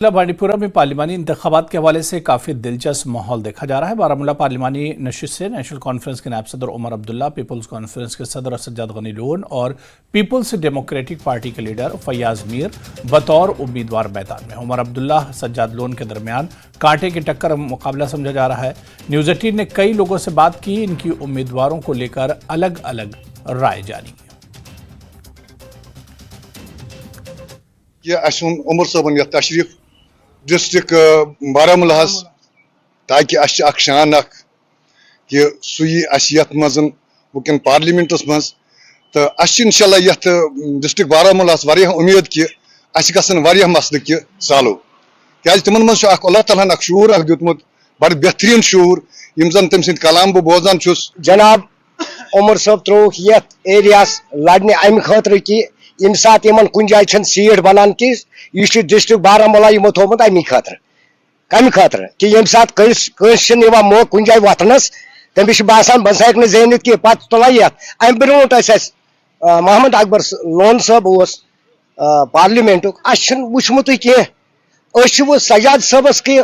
بانڈی پورہ میں پارلیمانی انتخابات کے حوالے سے کافی دلچسپ ماحول دیکھا جا رہا ہے۔ بارہمولہ پارلیمانی نشست سے نیشنل کانفرنس کے نائب صدر عمر عبداللہ، پیپلز کانفرنس کے صدر سجاد غنی لون اور پیپلز ڈیموکریٹک پارٹی کے لیڈر فیاض میر بطور امیدوار میدان میں۔ عمر عبداللہ سجاد لون کے درمیان کانٹے کی ٹکر مقابلہ سمجھا جا رہا ہے۔ نیوز 18 نے کئی لوگوں سے بات کی، ان کی امیدواروں کو لے کر الگ الگ رائے جانی ہے۔ یہ عمر صاحبن یہ تشریف ڈسٹرک بارہمولہ تاکہ اس اخ شان اخ کہ سی یت مزن وکن پارلیمنٹس مز تو اس انشاءاللہ یت ڈسٹرک بارہمولہ واریاہ امید کہ اس گژھن واریاہ مسلہ کہ سالو کیاز تمن مز اخ اللہ تعالیٰ اخ شعور اخ دیتمت بڑ بہترین شعور یم زن تم سند کلام بہ بوزان چھس۔ جناب عمر صاحب تروک یت ایریاس لڑنے امہ خاطر کہ یم سات یمن کن جائے چھن سیٹ بنان کہ یہ ڈسٹرک بارہمولہ یمو تھومت امہ خاطر کمہ خاطر کہ یم سات کنس موقع کن جائے وتنس تمس باسان بہ ہیک زینت کہ پتہ تُلان یتھ ام برونٹ اس محمد اکبر لون صاحب اس پارلیمنٹک اس وچمت کی سجاد صاحبس کہ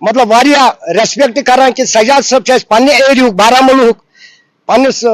مطلب واریاہ ریسپیکٹ کران کہ سجاد صاحب پنہ ایریک بارہمولہ پنس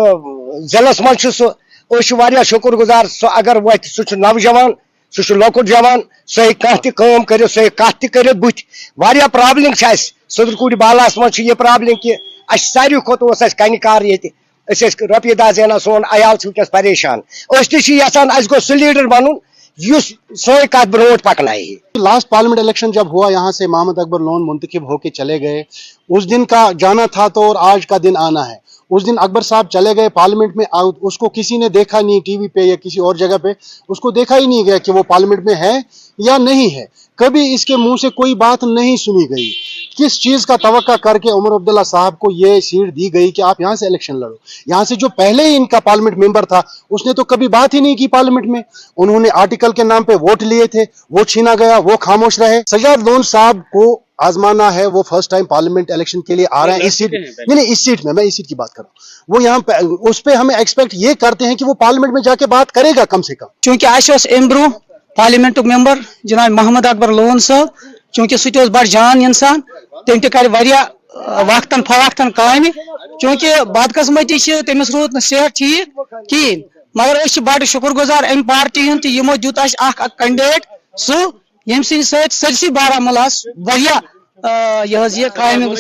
ضلعس مز سہ شکر گزار سہ اگر وت سہ نوجوان سہ لۄکُٹ جوان سہ کانٛہہ تہِ کٲم کٔرِتھ سہ کتھ تہِ کٔرِتھ بُتھِ واریاہ پرابلم چھِ اسہِ صدرکوٗٹۍ بالاہس منٛز چھِ یہِ پرابلم کہ اسہِ ساروی کھۄتہٕ اوس اسہِ کنہِ کار ییٚتہِ أسۍ ٲسۍ رۄپیہِ دہ زینان سون عیال چھُ وٕنکیٚس پریشان أسۍ تہِ چھِ یژھان اسہِ گوٚژھ سُہ لیڈر بنُن یُس سٲنۍ کتھ برونٛٹھ پکنایہِ۔ لاسٹ پارلیمنٹ الیکشن جب ہوا یہاں سے محمد اکبر لون منتخب ہو کے چلے گئے، اس دن کا جانا تھا تو اور آج کا دن آنا ہے۔ اس دن اکبر صاحب چلے گئے پارلیمنٹ میں، اس کو کسی نے دیکھا نہیں ٹی وی پہ یا کسی اور جگہ پہ، اس کو دیکھا ہی نہیں گیا کہ وہ پارلیمنٹ میں ہے یا نہیں ہے، کبھی اس کے منہ سے کوئی بات نہیں سنی گئی۔ کس چیز کا توقع کر کے عمر عبداللہ صاحب کو یہ سیٹ دی گئی کہ آپ یہاں سے الیکشن لڑو؟ یہاں سے جو پہلے ہی ان کا پارلیمنٹ ممبر تھا اس نے تو کبھی بات ہی نہیں کی پارلیمنٹ میں، انہوں نے آرٹیکل کے نام پہ ووٹ لیے تھے، وہ چھینا گیا، وہ خاموش رہے۔ سجاد لون صاحب کو آزمانا ہے، وہ فرسٹ ٹائم پارلیمنٹ الیکشن کے لیے آ رہے ہیں اس سیٹ نہیں اس سیٹ میں، میں اس سیٹ کی بات کر رہا ہوں، وہ یہاں پہ اس پہ ہمیں ایکسپیکٹ یہ کرتے ہیں کہ وہ پارلیمنٹ میں جا کے بات کرے گا کم سے کم۔ چونکہ اس ام برو پارلیمنٹ ممبر جناب محمد اکبر لون صاحب، چونکہ سہ بڑ جان انسان، تم تہ کر وقتاً فوقتاً کامہ، چونکہ بدقسمتی تمس رود نا صحت ٹھیک کہین، مگر اس بڑ شکر گزار ام پارٹی ہند یمو دیت اس اخ کینڈیڈیٹ سہ یم سند سرسی بارہمولہس واریاہ یہ کامہ